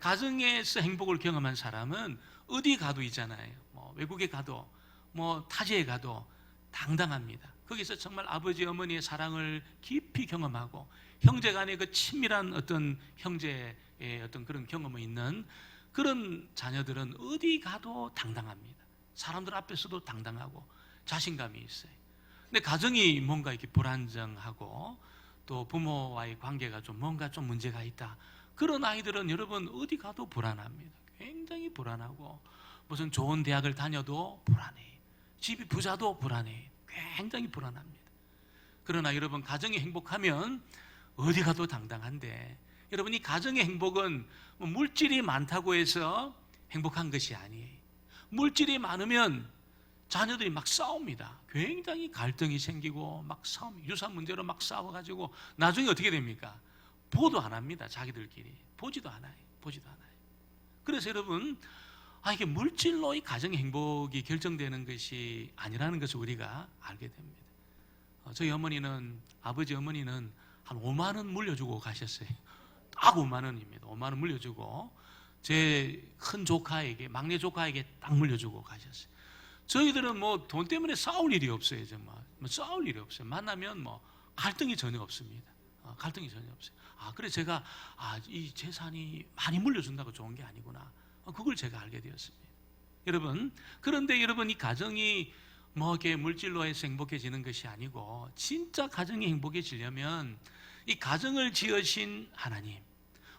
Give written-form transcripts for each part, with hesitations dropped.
가정에서 행복을 경험한 사람은 어디 가도 있잖아요. 외국에 가도 타지에 가도 당당합니다. 거기서 정말 아버지 어머니의 사랑을 깊이 경험하고 형제 간의 그 친밀한 어떤 형제의 어떤 그런 경험이 있는 그런 자녀들은 어디 가도 당당합니다. 사람들 앞에서도 당당하고 자신감이 있어요. 근데 가정이 뭔가 이렇게 불안정하고 또 부모와의 관계가 뭔가 좀 문제가 있다, 그런 아이들은 여러분 어디 가도 불안합니다. 굉장히 불안하고 무슨 좋은 대학을 다녀도 불안해, 집이 부자도 불안해, 굉장히 불안합니다. 그러나 여러분, 가정이 행복하면 어디 가도 당당한데, 여러분 이 가정의 행복은 물질이 많다고 해서 행복한 것이 아니에요. 물질이 많으면 자녀들이 막 싸웁니다. 굉장히 갈등이 생기고 막 유산 문제로 막 싸워가지고 나중에 어떻게 됩니까? 보도 안 합니다. 자기들끼리 보지도 않아요. 그래서 여러분, 이게 물질로 이 가정의 행복이 결정되는 것이 아니라는 것을 우리가 알게 됩니다. 저희 어머니는, 아버지 어머니는 한 5만 원 물려주고 가셨어요. 딱 5만 원입니다. 5만 원 물려주고 제 큰 조카에게, 막내 조카에게 딱 물려주고 가셨어요. 저희들은 돈 때문에 싸울 일이 없어요. 정말 싸울 일이 없어요. 만나면 갈등이 전혀 없습니다. 갈등이 전혀 없어요. 그래서 제가 이 재산이 많이 물려준다고 좋은 게 아니구나, 그걸 제가 알게 되었습니다. 여러분, 그런데 여러분, 이 가정이 이렇게 물질로 해서 행복해지는 것이 아니고, 진짜 가정이 행복해지려면 이 가정을 지으신 하나님,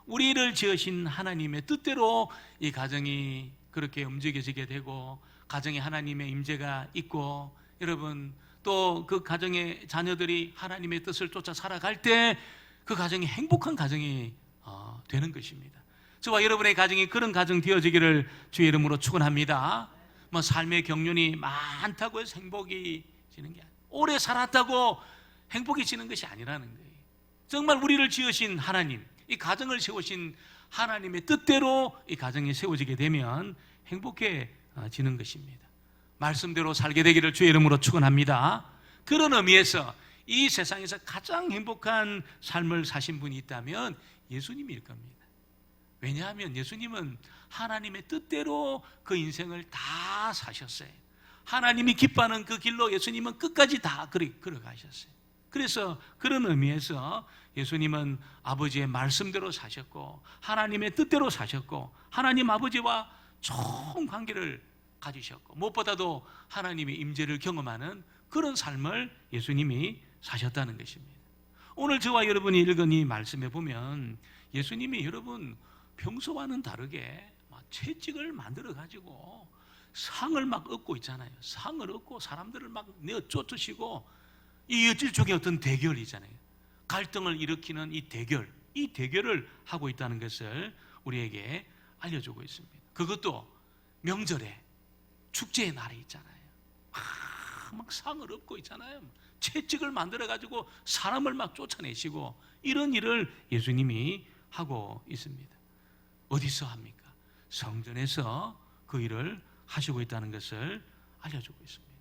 우리를 지으신 하나님의 뜻대로 이 가정이 그렇게 움직여지게 되고, 가정에 하나님의 임재가 있고, 여러분 또 그 가정의 자녀들이 하나님의 뜻을 쫓아 살아갈 때 그 가정이 행복한 가정이 되는 것입니다. 저와 여러분의 가정이 그런 가정 되어지기를 주의 이름으로 축원합니다. 삶의 경륜이 많다고 해서 행복이 지는 게 아니에요. 오래 살았다고 행복이 지는 것이 아니라는 거예요. 정말 우리를 지으신 하나님, 이 가정을 세우신 하나님의 뜻대로 이 가정이 세워지게 되면 행복해지는 것입니다. 말씀대로 살게 되기를 주의 이름으로 축원합니다. 그런 의미에서 이 세상에서 가장 행복한 삶을 사신 분이 있다면 예수님일 겁니다. 왜냐하면 예수님은 하나님의 뜻대로 그 인생을 다 사셨어요. 하나님이 기뻐하는 그 길로 예수님은 끝까지 다 걸어가셨어요. 그래서 그런 의미에서 예수님은 아버지의 말씀대로 사셨고, 하나님의 뜻대로 사셨고, 하나님 아버지와 좋은 관계를 가지셨고, 무엇보다도 하나님의 임재를 경험하는 그런 삶을 예수님이 사셨다는 것입니다. 오늘 저와 여러분이 읽은 이 말씀에 보면 예수님이 여러분 평소와는 다르게 채찍을 만들어 가지고 상을 막 얻고 있잖아요. 상을 얻고 사람들을 막 내어 쫓으시고, 이 일종의 어떤 대결이잖아요. 갈등을 일으키는 이 대결을 하고 있다는 것을 우리에게 알려주고 있습니다. 그것도 명절에, 축제의 날에 있잖아요. 막 상을 얻고 있잖아요. 채찍을 만들어가지고 사람을 막 쫓아내시고, 이런 일을 예수님이 하고 있습니다. 어디서 합니까? 성전에서 그 일을 하시고 있다는 것을 알려주고 있습니다.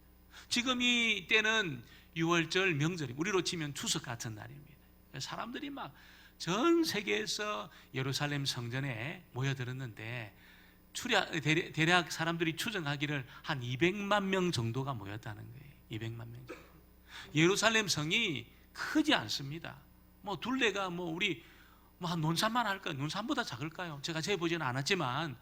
지금 이 때는 6월절 명절이, 우리로 치면 추석 같은 날입니다. 사람들이 막 전 세계에서 예루살렘 성전에 모여들었는데, 대략 사람들이 추정하기를 한 200만 명 정도가 모였다는 거예요. 200만 명 정도. 예루살렘 성이 크지 않습니다. 둘레가 우리 한 논산만 할까요? 논산보다 작을까요? 제가 재보지는 않았지만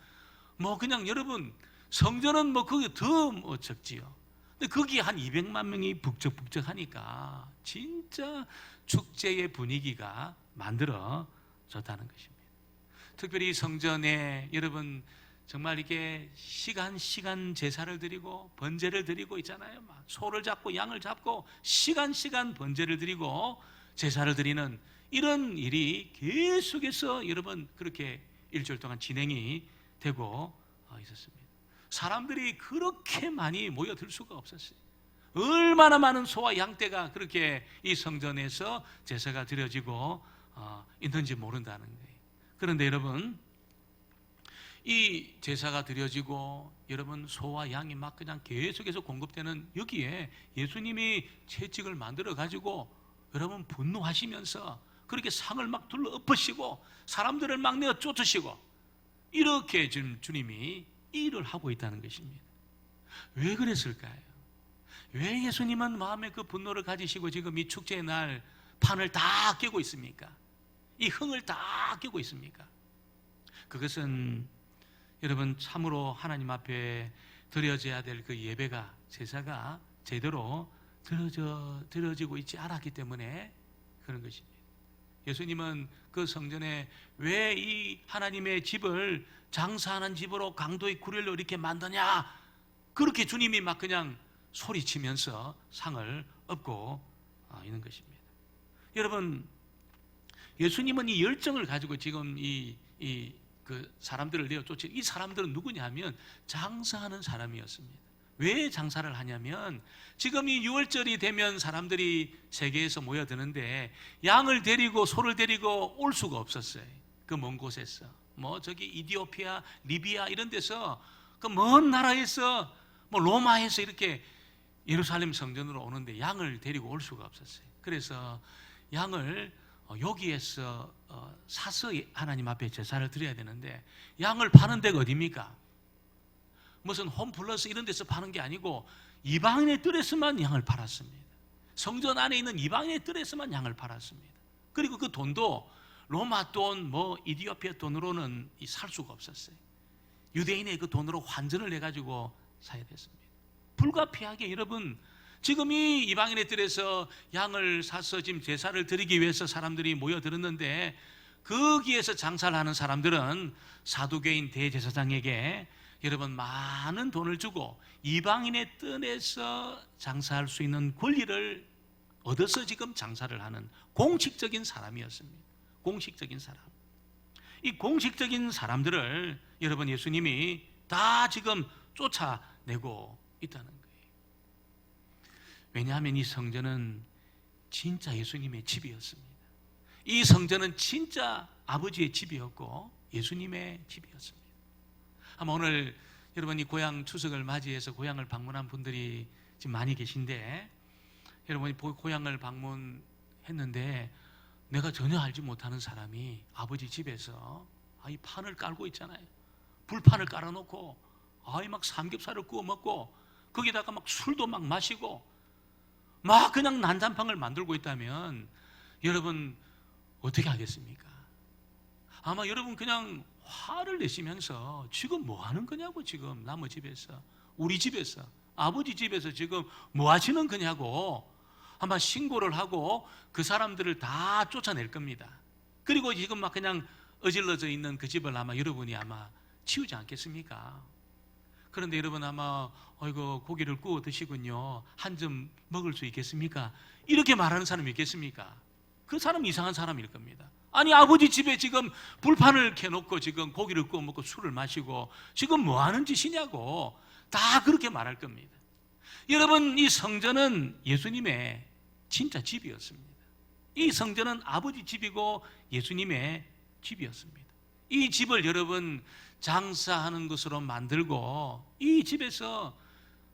그냥 여러분, 성전은 거기 더 적지요. 근데 거기 한 200만 명이 북적북적하니까 진짜 축제의 분위기가 만들어졌다는 것입니다. 특별히 성전에 여러분 정말 이렇게 시간 제사를 드리고 번제를 드리고 있잖아요. 막 소를 잡고 양을 잡고 시간 번제를 드리고 제사를 드리는 이런 일이 계속해서 여러분 그렇게 일주일 동안 진행이 되고 있었습니다. 사람들이 그렇게 많이 모여들 수가 없었어요. 얼마나 많은 소와 양떼가 그렇게 이 성전에서 제사가 드려지고 있는지 모른다는 거예요. 그런데 여러분, 이 제사가 드려지고 여러분 소와 양이 막 그냥 계속해서 공급되는 여기에 예수님이 채찍을 만들어 가지고 여러분 분노하시면서 그렇게 상을 막 둘러 엎으시고 사람들을 막 내어 쫓으시고, 이렇게 지금 주님이 일을 하고 있다는 것입니다. 왜 그랬을까요? 왜 예수님은 마음에 그 분노를 가지시고 지금 이 축제의 날 판을 다 깨고 있습니까? 이 흥을 다 깨고 있습니까? 그것은 여러분 참으로 하나님 앞에 드려져야 될 그 예배가, 제사가 제대로 드려지고 있지 않았기 때문에 그런 것입니다. 예수님은 그 성전에 왜 이 하나님의 집을 장사하는 집으로 강도의 구렬로 이렇게 만드냐, 그렇게 주님이 막 그냥 소리치면서 상을 얻고 있는 것입니다. 여러분, 예수님은 이 열정을 가지고 지금 그 사람들을 내어 쫓지, 이 사람들은 누구냐 하면 장사하는 사람이었습니다. 왜 장사를 하냐면 지금 이 6월절이 되면 사람들이 세계에서 모여드는데 양을 데리고 소를 데리고 올 수가 없었어요. 그 먼 곳에서 뭐 저기 이디오피아, 리비아 이런 데서 그 먼 나라에서 뭐 로마에서 이렇게 예루살렘 성전으로 오는데 양을 데리고 올 수가 없었어요. 그래서 양을 여기에서 사서 하나님 앞에 제사를 드려야 되는데 양을 파는 데가 어디입니까? 무슨 홈플러스 이런 데서 파는 게 아니고 이방인의 뜰에서만 양을 팔았습니다. 성전 안에 있는 이방인의 뜰에서만 양을 팔았습니다. 그리고 그 돈도 로마 돈, 뭐 이디오피아 돈으로는 살 수가 없었어요. 유대인의 그 돈으로 환전을 해가지고 사야 됐습니다. 불가피하게 여러분, 지금 이 이방인의 뜰에서 양을 사서 지금 제사를 드리기 위해서 사람들이 모여들었는데 거기에서 장사를 하는 사람들은 사두개인 대제사장에게 여러분 많은 돈을 주고 이방인의 뜰에서 장사할 수 있는 권리를 얻어서 지금 장사를 하는 공식적인 사람이었습니다. 공식적인 사람. 이 공식적인 사람들을 여러분 예수님이 다 지금 쫓아내고 있다는 거예요. 왜냐하면 이 성전은 진짜 예수님의 집이었습니다. 이 성전은 진짜 아버지의 집이었고 예수님의 집이었습니다. 아마 오늘 여러분이 고향 추석을 맞이해서 고향을 방문한 분들이 지금 많이 계신데, 여러분이 고향을 방문했는데 내가 전혀 알지 못하는 사람이 아버지 집에서 이 판을 깔고 있잖아요. 불판을 깔아놓고 막 삼겹살을 구워 먹고 거기다가 막 술도 막 마시고 막 그냥 난장판을 만들고 있다면 여러분 어떻게 하겠습니까? 아마 여러분 그냥 화를 내시면서 지금 뭐 하는 거냐고, 지금 남의 집에서, 우리 집에서, 아버지 집에서 지금 뭐 하시는 거냐고 아마 신고를 하고 그 사람들을 다 쫓아낼 겁니다. 그리고 지금 막 그냥 어질러져 있는 그 집을 아마 여러분이 아마 치우지 않겠습니까? 그런데 여러분 아마 어이구 고기를 구워 드시군요, 한 점 먹을 수 있겠습니까? 이렇게 말하는 사람이 있겠습니까? 그 사람 이상한 사람일 겁니다. 아니 아버지 집에 지금 불판을 켜놓고 지금 고기를 구워 먹고 술을 마시고 지금 뭐 하는 짓이냐고 다 그렇게 말할 겁니다. 여러분 이 성전은 예수님의 진짜 집이었습니다. 이 성전은 아버지 집이고 예수님의 집이었습니다. 이 집을 여러분 장사하는 것으로 만들고 이 집에서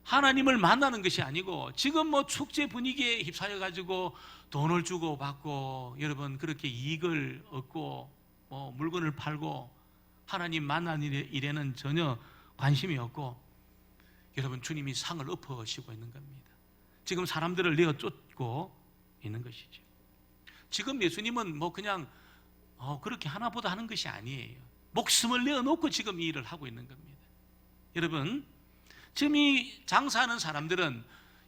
하나님을 만나는 것이 아니고 지금 뭐 축제 분위기에 휩싸여 가지고 돈을 주고 받고 여러분 그렇게 이익을 얻고 물건을 팔고 하나님 만나는 일에는 전혀 관심이 없고 여러분 주님이 상을 엎으시고 있는 겁니다. 지금 사람들을 내어 쫓고 있는 것이죠. 지금 예수님은 뭐 그냥 그렇게 하나보다 하는 것이 아니에요. 목숨을 내어놓고 지금 이 일을 하고 있는 겁니다. 여러분 지금 이 장사하는 사람들은,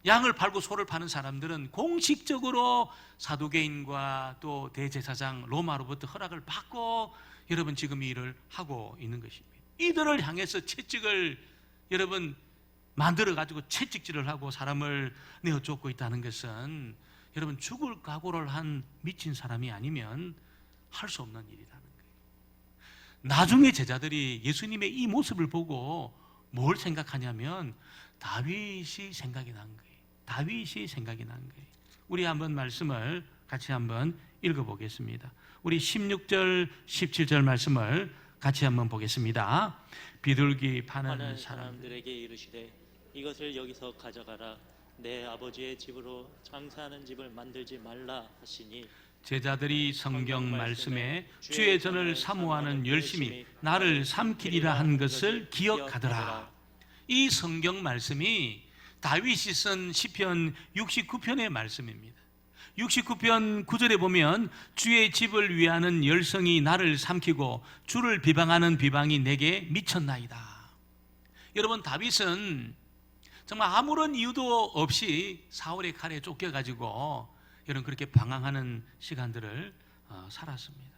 양을 팔고 소를 파는 사람들은 공식적으로 사두개인과 또 대제사장 로마로부터 허락을 받고 여러분 지금 이 일을 하고 있는 것입니다. 이들을 향해서 채찍을 여러분 만들어 가지고 채찍질을 하고 사람을 내어 쫓고 있다는 것은 여러분 죽을 각오를 한 미친 사람이 아니면 할 수 없는 일이라는 거예요. 나중에 제자들이 예수님의 이 모습을 보고 뭘 생각하냐면 다윗이 생각이 난 거예요. 다윗이 생각이 난 거예요. 우리 한번 말씀을 같이 한번 읽어보겠습니다. 우리 16절 17절 말씀을 같이 한번 보겠습니다. 비둘기 파는 사람들에게 이르시되 이것을 여기서 가져가라. 내 아버지의 집으로 장사하는 집을 만들지 말라 하시니 제자들이 성경 말씀에 주의 전을 사모하는 열심히 나를 삼키리라 한 것을 기억하더라. 이 성경 말씀이 다윗이 쓴 시편 69편의 말씀입니다. 69편 9절에 보면 주의 집을 위하는 열성이 나를 삼키고 주를 비방하는 비방이 내게 미쳤나이다. 여러분, 다윗은 정말 아무런 이유도 없이 사울의 칼에 쫓겨가지고 여러분 그렇게 방황하는 시간들을 살았습니다.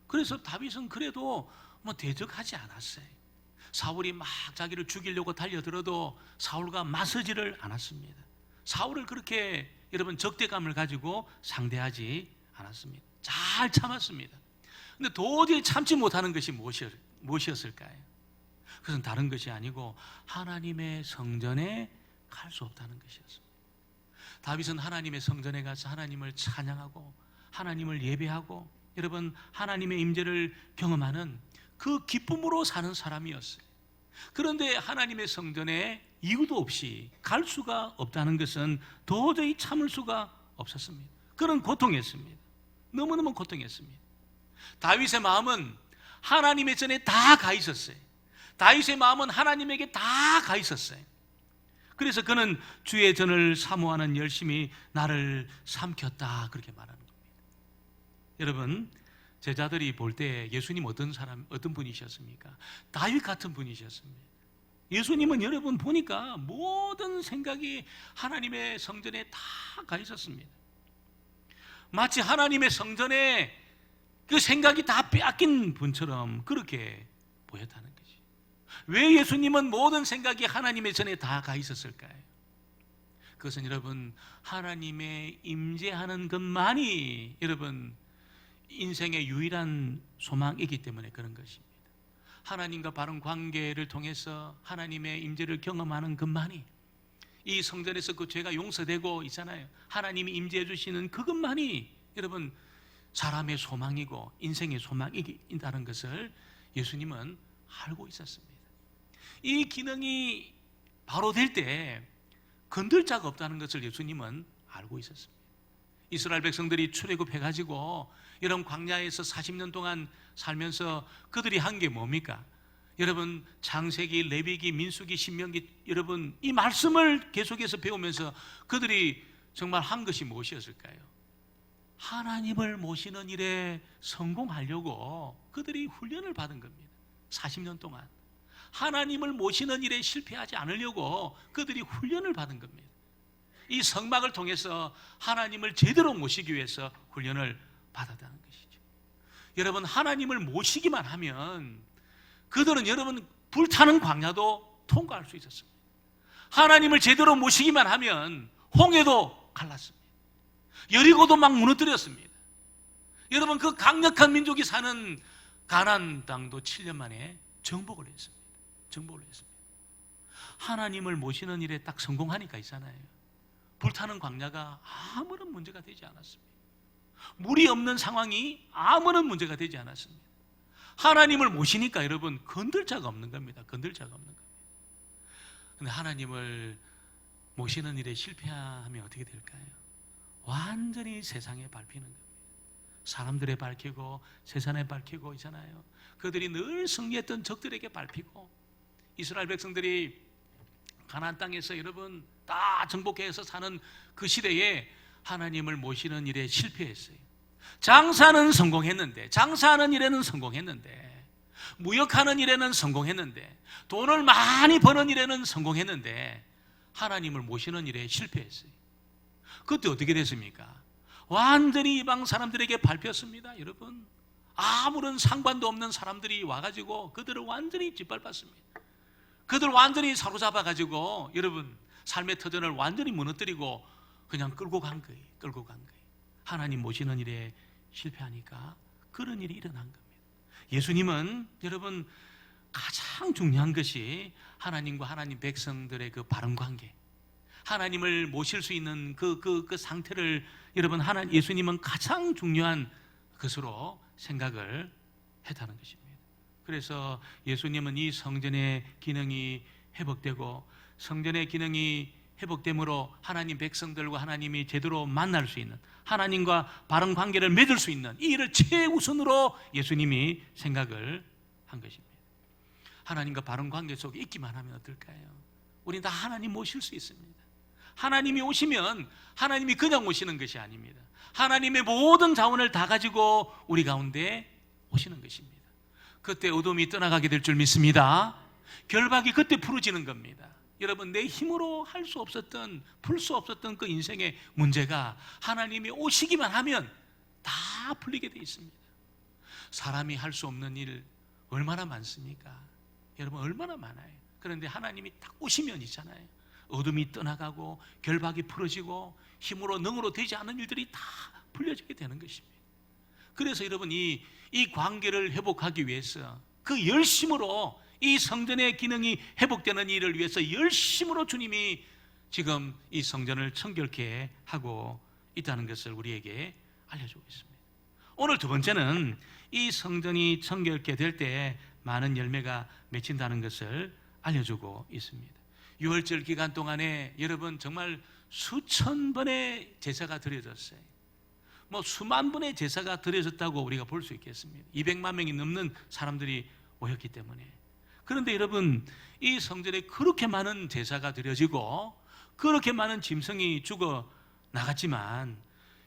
그래서 다윗은 그래도 뭐 대적하지 않았어요. 사울이 막 자기를 죽이려고 달려들어도 사울과 맞서지를 않았습니다. 사울을 그렇게 여러분 적대감을 가지고 상대하지 않았습니다. 잘 참았습니다. 근데 도저히 참지 못하는 것이 무엇이었을까요? 그것은 다른 것이 아니고 하나님의 성전에 갈 수 없다는 것이었습니다. 다윗은 하나님의 성전에 가서 하나님을 찬양하고 하나님을 예배하고 여러분 하나님의 임재를 경험하는 그 기쁨으로 사는 사람이었어요. 그런데 하나님의 성전에 이유도 없이 갈 수가 없다는 것은 도저히 참을 수가 없었습니다. 그런 고통이었습니다. 너무너무 고통이었습니다. 다윗의 마음은 하나님의 전에 다 가 있었어요. 다윗의 마음은 하나님에게 다 가 있었어요. 그래서 그는 주의 전을 사모하는 열심히 나를 삼켰다 그렇게 말하는 겁니다. 여러분, 제자들이 볼 때 예수님 어떤 분이셨습니까? 다윗 같은 분이셨습니다. 예수님은 여러분 보니까 모든 생각이 하나님의 성전에 다 가 있었습니다. 마치 하나님의 성전에 그 생각이 다 빼앗긴 분처럼 그렇게 보였다는 거죠. 왜 예수님은 모든 생각이 하나님의 전에 다 가 있었을까요? 그것은 여러분 하나님의 임재하는 것만이 여러분 인생의 유일한 소망이기 때문에 그런 것입니다. 하나님과 바른 관계를 통해서 하나님의 임재를 경험하는 것만이 이 성전에서 그 죄가 용서되고 있잖아요. 하나님이 임재해 주시는 그것만이 여러분 사람의 소망이고 인생의 소망이다는 것을 예수님은 알고 있었습니다. 이 기능이 바로 될 때 건들 자가 없다는 것을 예수님은 알고 있었습니다. 이스라엘 백성들이 출애굽해가지고 이런 광야에서 40년 동안 살면서 그들이 한 게 뭡니까? 여러분 창세기, 레위기, 민수기, 신명기 여러분 이 말씀을 계속해서 배우면서 그들이 정말 한 것이 무엇이었을까요? 하나님을 모시는 일에 성공하려고 그들이 훈련을 받은 겁니다. 40년 동안 하나님을 모시는 일에 실패하지 않으려고 그들이 훈련을 받은 겁니다. 이 성막을 통해서 하나님을 제대로 모시기 위해서 훈련을 받았다는 것이죠. 여러분 하나님을 모시기만 하면 그들은 여러분 불타는 광야도 통과할 수 있었습니다. 하나님을 제대로 모시기만 하면 홍해도 갈랐습니다. 여리고도 막 무너뜨렸습니다. 여러분 그 강력한 민족이 사는 가나안 땅도 7년 만에 정복을 했습니다. 하나님을 모시는 일에 딱 성공하니까 있잖아요. 불타는 광야가 아무런 문제가 되지 않았습니다. 물이 없는 상황이 아무런 문제가 되지 않았습니다. 하나님을 모시니까 여러분 건들 자가 없는 겁니다. 건들 자가 없는 겁니다. 그런데 하나님을 모시는 일에 실패하면 어떻게 될까요? 완전히 세상에 밟히는 겁니다. 사람들에 밟히고 세상에 밟히고 있잖아요. 그들이 늘 승리했던 적들에게 밟히고 이스라엘 백성들이 가나안 땅에서 여러분 다 정복해서 사는 그 시대에 하나님을 모시는 일에 실패했어요. 장사는 성공했는데, 장사하는 일에는 성공했는데, 무역하는 일에는 성공했는데, 돈을 많이 버는 일에는 성공했는데 하나님을 모시는 일에 실패했어요. 그때 어떻게 됐습니까? 완전히 이방 사람들에게 밟혔습니다. 여러분 아무런 상관도 없는 사람들이 와가지고 그들을 완전히 짓밟았습니다. 그들 완전히 사로잡아가지고 여러분 삶의 터전을 완전히 무너뜨리고 그냥 끌고 간 거예요. 하나님 모시는 일에 실패하니까 그런 일이 일어난 겁니다. 예수님은 여러분 가장 중요한 것이 하나님과 하나님 백성들의 그 바른 관계, 하나님을 모실 수 있는 그 상태를 여러분 예수님은 가장 중요한 것으로 생각을 했다는 것입니다. 그래서 예수님은 이 성전의 기능이 회복되고 성전의 기능이 회복됨으로 하나님 백성들과 하나님이 제대로 만날 수 있는, 하나님과 바른 관계를 맺을 수 있는 이 일을 최우선으로 예수님이 생각을 한 것입니다. 하나님과 바른 관계 속에 있기만 하면 어떨까요? 우리는 다 하나님 모실 수 있습니다. 하나님이 오시면 하나님이 그냥 오시는 것이 아닙니다. 하나님의 모든 자원을 다 가지고 우리 가운데 오시는 것입니다. 그때 어둠이 떠나가게 될 줄 믿습니다. 결박이 그때 풀어지는 겁니다. 여러분, 내 힘으로 할 수 없었던, 풀 수 없었던 그 인생의 문제가 하나님이 오시기만 하면 다 풀리게 돼 있습니다. 사람이 할 수 없는 일 얼마나 많습니까? 여러분, 얼마나 많아요. 그런데 하나님이 딱 오시면 있잖아요, 어둠이 떠나가고 결박이 풀어지고 힘으로 능으로 되지 않은 일들이 다 풀려지게 되는 것입니다. 그래서 여러분, 이 관계를 회복하기 위해서 그 열심으로 이 성전의 기능이 회복되는 일을 위해서 열심으로 주님이 지금 이 성전을 청결케 하고 있다는 것을 우리에게 알려주고 있습니다. 오늘 두 번째는 이 성전이 청결케 될 때 많은 열매가 맺힌다는 것을 알려주고 있습니다. 6월절 기간 동안에 여러분 정말 수천 번의 제사가 드려졌어요. 수만 번의 제사가 드려졌다고 우리가 볼 수 있겠습니다. 200만 명이 넘는 사람들이 모였기 때문에. 그런데 여러분, 이 성전에 그렇게 많은 제사가 드려지고 그렇게 많은 짐승이 죽어 나갔지만,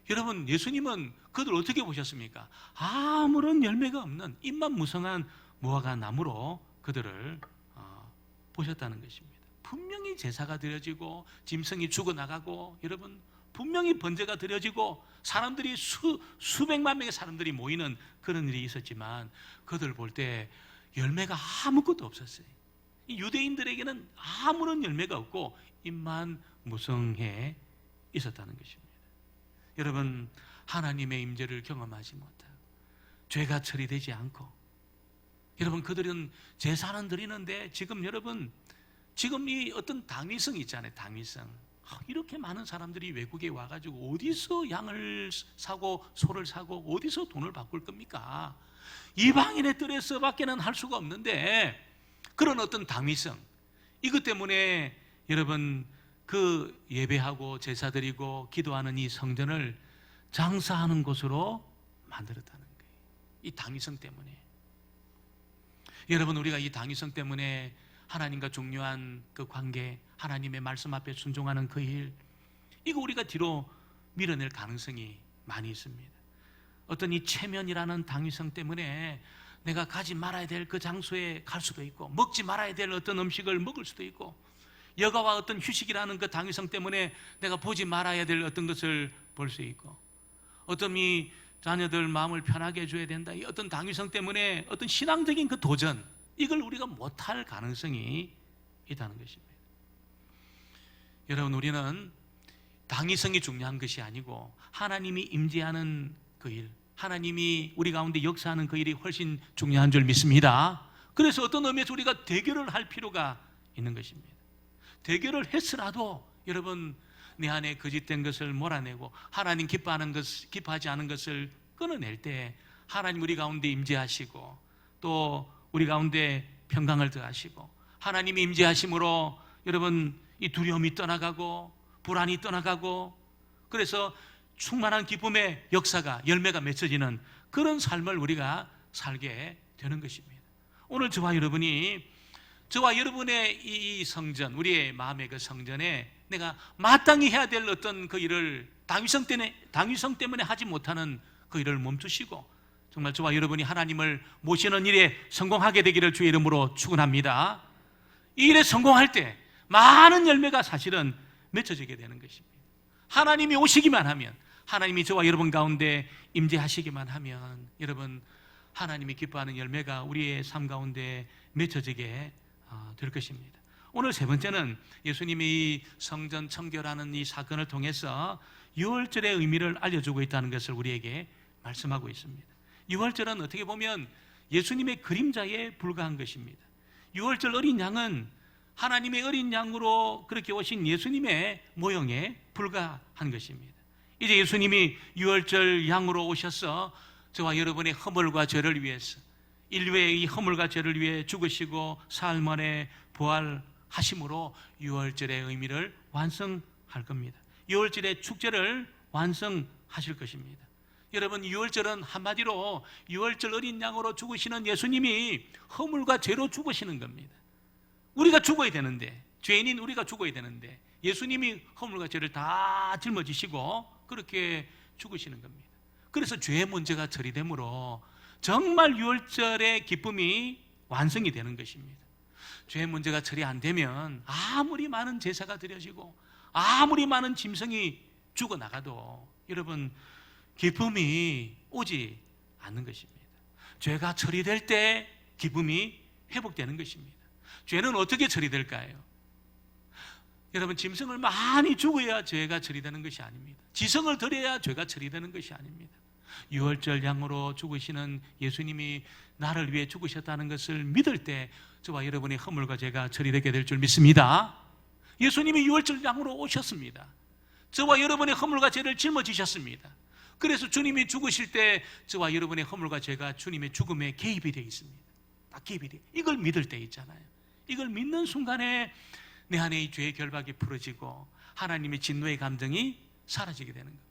여러분, 예수님은 그들 어떻게 보셨습니까? 아무런 열매가 없는 잎만 무성한 무화과 나무로 그들을 보셨다는 것입니다. 분명히 제사가 드려지고 짐승이 죽어 나가고, 여러분, 분명히 번제가 드려지고 사람들이 수백만 명의 사람들이 모이는 그런 일이 있었지만 그들 볼 때 열매가 아무것도 없었어요. 이 유대인들에게는 아무런 열매가 없고 잎만 무성해 있었다는 것입니다. 여러분, 하나님의 임재를 경험하지 못하고 죄가 처리되지 않고, 여러분, 그들은 제사는 드리는데 지금 여러분, 지금 이 어떤 당위성 있잖아요. 당위성. 이렇게 많은 사람들이 외국에 와가지고 어디서 양을 사고 소를 사고 어디서 돈을 바꿀 겁니까? 이방인의 뜰에서 밖에는 할 수가 없는데, 그런 어떤 당위성, 이것 때문에 여러분, 그 예배하고 제사 드리고 기도하는 이 성전을 장사하는 곳으로 만들었다는 거예요. 이 당위성 때문에. 여러분, 우리가 이 당위성 때문에 하나님과 중요한 그 관계, 하나님의 말씀 앞에 순종하는 그 일, 이거 우리가 뒤로 밀어낼 가능성이 많이 있습니다. 어떤 이 체면이라는 당위성 때문에 내가 가지 말아야 될 그 장소에 갈 수도 있고, 먹지 말아야 될 어떤 음식을 먹을 수도 있고, 여가와 어떤 휴식이라는 그 당위성 때문에 내가 보지 말아야 될 어떤 것을 볼 수 있고, 어떤 이 자녀들 마음을 편하게 해줘야 된다, 이 어떤 당위성 때문에 어떤 신앙적인 그 도전, 이걸 우리가 못할 가능성이 있다는 것입니다. 여러분, 우리는 당위성이 중요한 것이 아니고 하나님이 임재하는 그 일, 하나님이 우리 가운데 역사하는 그 일이 훨씬 중요한 줄 믿습니다. 그래서 어떤 의미에서 우리가 대결을 할 필요가 있는 것입니다. 대결을 했으라도 여러분, 내 안에 거짓된 것을 몰아내고 하나님 기뻐하지 않은 것을 끊어낼 때 하나님 우리 가운데 임재하시고, 또 우리 가운데 평강을 더하시고, 하나님이 임재하심으로 여러분, 이 두려움이 떠나가고 불안이 떠나가고, 그래서 충만한 기쁨의 역사가, 열매가 맺혀지는 그런 삶을 우리가 살게 되는 것입니다. 오늘 저와 여러분이, 저와 여러분의 이 성전, 우리의 마음의 그 성전에 내가 마땅히 해야 될 어떤 그 일을 당위성 때문에 하지 못하는 그 일을 멈추시고, 정말 저와 여러분이 하나님을 모시는 일에 성공하게 되기를 주의 이름으로 축원합니다. 이 일에 성공할 때 많은 열매가 사실은 맺혀지게 되는 것입니다. 하나님이 오시기만 하면, 하나님이 저와 여러분 가운데 임재하시기만 하면, 여러분, 하나님이 기뻐하는 열매가 우리의 삶 가운데 맺혀지게 될 것입니다. 오늘 세 번째는 예수님이 이 성전 청결하는 이 사건을 통해서 유월절의 의미를 알려주고 있다는 것을 우리에게 말씀하고 있습니다. 유월절은 어떻게 보면 예수님의 그림자에 불과한 것입니다. 유월절 어린 양은 하나님의 어린 양으로 그렇게 오신 예수님의 모형에 불과한 것입니다. 이제 예수님이 유월절 양으로 오셔서 저와 여러분의 허물과 죄를 위해서, 인류의 이 허물과 죄를 위해 죽으시고 사흘 만에 부활하신 하심으로 유월절의 의미를 완성할 겁니다. 유월절의 축제를 완성하실 것입니다. 여러분, 유월절은 한마디로 유월절 어린 양으로 죽으시는 예수님이 허물과 죄로 죽으시는 겁니다. 우리가 죽어야 되는데, 죄인인 우리가 죽어야 되는데 예수님이 허물과 죄를 다 짊어지시고 그렇게 죽으시는 겁니다. 그래서 죄의 문제가 처리되므로 정말 유월절의 기쁨이 완성이 되는 것입니다. 죄의 문제가 처리 안 되면 아무리 많은 제사가 드려지고 아무리 많은 짐승이 죽어나가도 여러분, 기쁨이 오지 않는 것입니다. 죄가 처리될 때 기쁨이 회복되는 것입니다. 죄는 어떻게 처리될까요? 여러분, 짐승을 많이 죽어야 죄가 처리되는 것이 아닙니다. 지성을 드려야 죄가 처리되는 것이 아닙니다. 유월절 양으로 죽으시는 예수님이 나를 위해 죽으셨다는 것을 믿을 때 저와 여러분의 허물과 죄가 처리되게 될 줄 믿습니다. 예수님이 유월절 양으로 오셨습니다. 저와 여러분의 허물과 죄를 짊어지셨습니다. 그래서 주님이 죽으실 때 저와 여러분의 허물과 죄가 주님의 죽음에 개입이 되어 있습니다. 딱 개입이 되어. 이걸 믿을 때 있잖아요. 이걸 믿는 순간에 내 안에 이 죄의 결박이 풀어지고 하나님의 진노의 감정이 사라지게 되는 겁니다.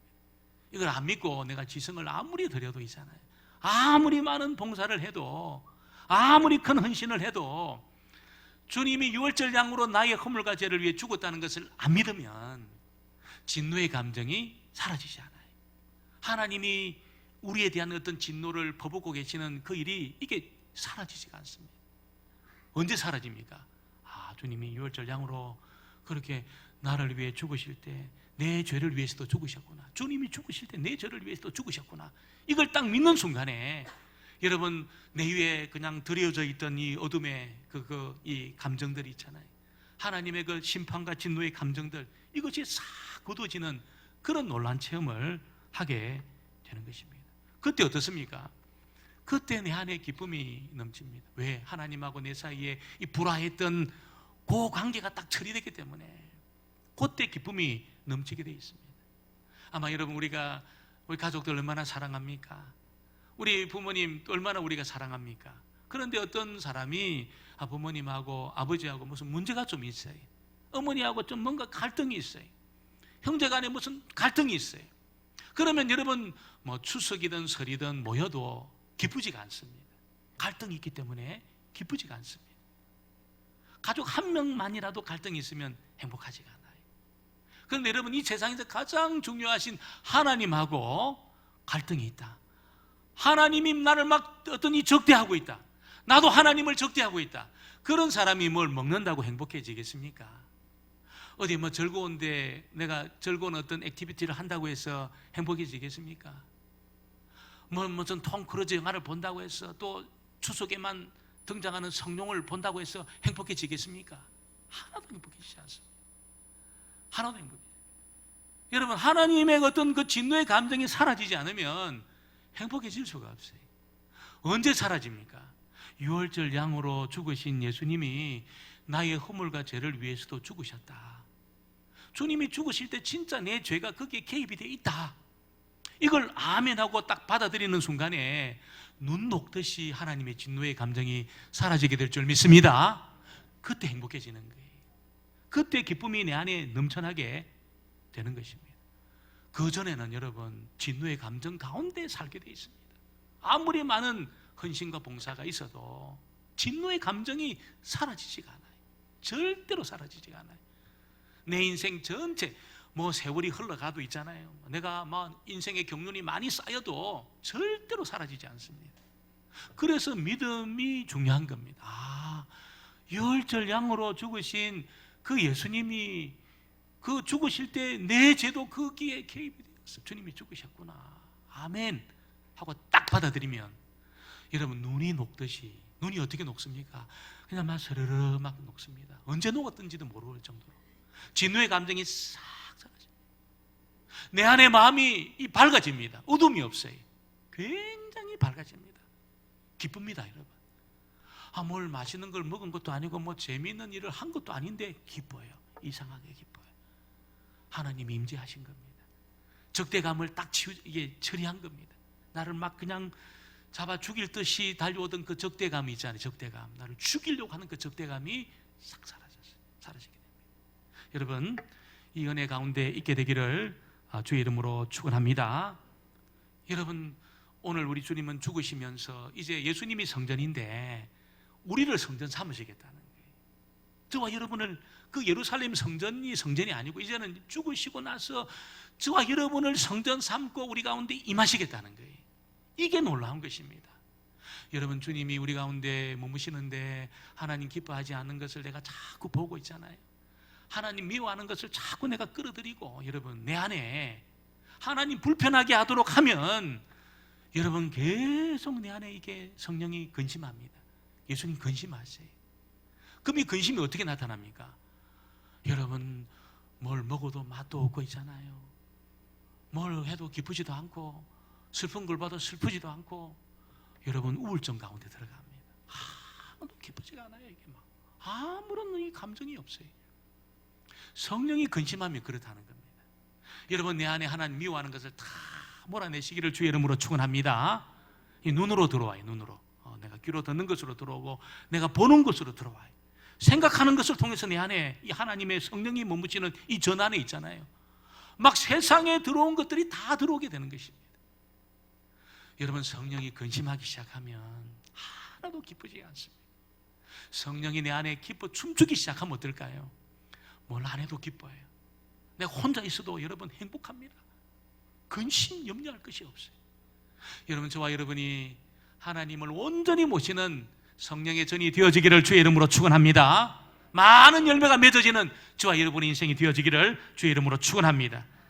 이걸 안 믿고 내가 지성을 아무리 드려도 있잖아요. 아무리 많은 봉사를 해도, 아무리 큰 헌신을 해도 주님이 유월절 양으로 나의 허물과 죄를 위해 죽었다는 것을 안 믿으면 진노의 감정이 사라지지 않아요. 하나님이 우리에 대한 어떤 진노를 퍼붓고 계시는 그 일이 이게 사라지지가 않습니다. 언제 사라집니까? 주님이 유월절 양으로 그렇게 나를 위해 죽으실 때 내 죄를 위해서도 죽으셨구나. 주님이 죽으실 때 내 죄를 위해서도 죽으셨구나. 이걸 딱 믿는 순간에 여러분, 내 위에 그냥 드려져 있던 이 어둠의 이 감정들이 있잖아요. 하나님의 그 심판과 진노의 감정들, 이것이 싹 굳어지는 그런 놀란 체험을 하게 되는 것입니다. 그때 어떻습니까? 그때 내 안에 기쁨이 넘칩니다. 왜? 하나님하고 내 사이에 이 불화했던 그 관계가 딱 처리되기 때문에 그때 기쁨이 넘치게 되어 있습니다. 아마 여러분, 우리 가족들 얼마나 사랑합니까? 우리 부모님 얼마나 우리가 사랑합니까? 그런데 어떤 사람이 부모님하고 아버지하고 무슨 문제가 좀 있어요. 어머니하고 좀 뭔가 갈등이 있어요. 형제간에 무슨 갈등이 있어요. 그러면 여러분, 추석이든 설이든 모여도 기쁘지가 않습니다. 갈등이 있기 때문에 기쁘지가 않습니다. 가족 한 명만이라도 갈등이 있으면 행복하지가 않아요. 그런데 여러분, 이 세상에서 가장 중요하신 하나님하고 갈등이 있다. 하나님이 나를 막 어떤 적대하고 있다. 나도 하나님을 적대하고 있다. 그런 사람이 뭘 먹는다고 행복해지겠습니까? 어디 즐거운데 내가 즐거운 어떤 액티비티를 한다고 해서 행복해지겠습니까? 무슨 톰 크루즈 영화를 본다고 해서 또 추석에만 등장하는 성룡을 본다고 해서 행복해지겠습니까? 하나도 행복해지지 않습니다. 하나도 행복해지지. 여러분, 하나님의 어떤 그 진노의 감정이 사라지지 않으면 행복해질 수가 없어요. 언제 사라집니까? 유월절 양으로 죽으신 예수님이 나의 허물과 죄를 위해서도 죽으셨다. 주님이 죽으실 때 진짜 내 죄가 거기에 개입이 되어 있다. 이걸 아멘하고 딱 받아들이는 순간에 눈 녹듯이 하나님의 진노의 감정이 사라지게 될 줄 믿습니다. 그때 행복해지는 거예요. 그때 기쁨이 내 안에 넘쳐나게 되는 것입니다. 그전에는 여러분, 진노의 감정 가운데 살게 되어 있습니다. 아무리 많은 헌신과 봉사가 있어도 진노의 감정이 사라지지가 않아요. 절대로 사라지지가 않아요. 내 인생 전체 세월이 흘러가도 있잖아요. 내가 인생의 경륜이 많이 쌓여도 절대로 사라지지 않습니다. 그래서 믿음이 중요한 겁니다. 유월절 양으로 죽으신 그 예수님이 그 죽으실 때 내 죄도 거기에 개입이 되었어. 주님이 죽으셨구나. 아멘 하고 딱 받아들이면 여러분, 눈이 녹듯이, 눈이 어떻게 녹습니까? 그냥 막 스르르 막 녹습니다. 언제 녹았던지도 모를 정도로 진노의 감정이 싹 사라집니다. 내 안에 마음이 밝아집니다. 어둠이 없어요. 굉장히 밝아집니다. 기쁩니다, 여러분. 뭘 맛있는 걸 먹은 것도 아니고 재미있는 일을 한 것도 아닌데 기뻐요. 이상하게 기뻐요. 하나님이 임재하신 겁니다. 적대감을 딱 이게 처리한 겁니다. 나를 막 그냥 잡아 죽일 듯이 달려오던 그 적대감이 있잖아요. 적대감, 나를 죽이려고 하는 그 적대감이 싹 사라졌어요. 사라지게 됩니다. 여러분, 이 은혜 가운데 있게 되기를 주의 이름으로 축원합니다. 여러분, 오늘 우리 주님은 죽으시면서 이제 예수님이 성전인데 우리를 성전 삼으시겠다는 거예요. 저와 여러분을, 그 예루살렘 성전이 성전이 아니고 이제는 죽으시고 나서 저와 여러분을 성전 삼고 우리 가운데 임하시겠다는 거예요. 이게 놀라운 것입니다. 여러분, 주님이 우리 가운데 머무시는데 하나님 기뻐하지 않는 것을 내가 자꾸 보고 있잖아요. 하나님 미워하는 것을 자꾸 내가 끌어들이고, 여러분, 내 안에 하나님 불편하게 하도록 하면 여러분 계속 내 안에 이게 성령이 근심합니다. 예수님 근심하세요. 그럼 이 근심이 어떻게 나타납니까? 여러분, 뭘 먹어도 맛도 없고 있잖아요. 뭘 해도 기쁘지도 않고, 슬픈 걸 봐도 슬프지도 않고, 여러분 우울증 가운데 들어갑니다. 아무도 기쁘지가 않아요. 이게 막 아무런 이 감정이 없어요. 성령이 근심함이 그렇다는 겁니다. 여러분, 내 안에 하나님 미워하는 것을 다 몰아내시기를 주의 이름으로 축원합니다. 이 눈으로 들어와요. 눈으로. 내가 귀로 듣는 것으로 들어오고 내가 보는 것으로 들어와요. 생각하는 것을 통해서 내 안에 이 하나님의 성령이 머무시는 이 전 안에 있잖아요. 막 세상에 들어온 것들이 다 들어오게 되는 것입니다. 여러분, 성령이 근심하기 시작하면 하나도 기쁘지 않습니다. 성령이 내 안에 기뻐 춤추기 시작하면 어떨까요? 뭘 안 해도 기뻐해요. 내가 혼자 있어도 여러분 행복합니다. 근심 염려할 것이 없어요. 여러분, 저와 여러분이 하나님을 온전히 모시는 성령의 전이 되어지기를 주의 이름으로 축원합니다. 많은 열매가 맺어지는 저와 여러분의 인생이 되어지기를 주의 이름으로 축원합니다.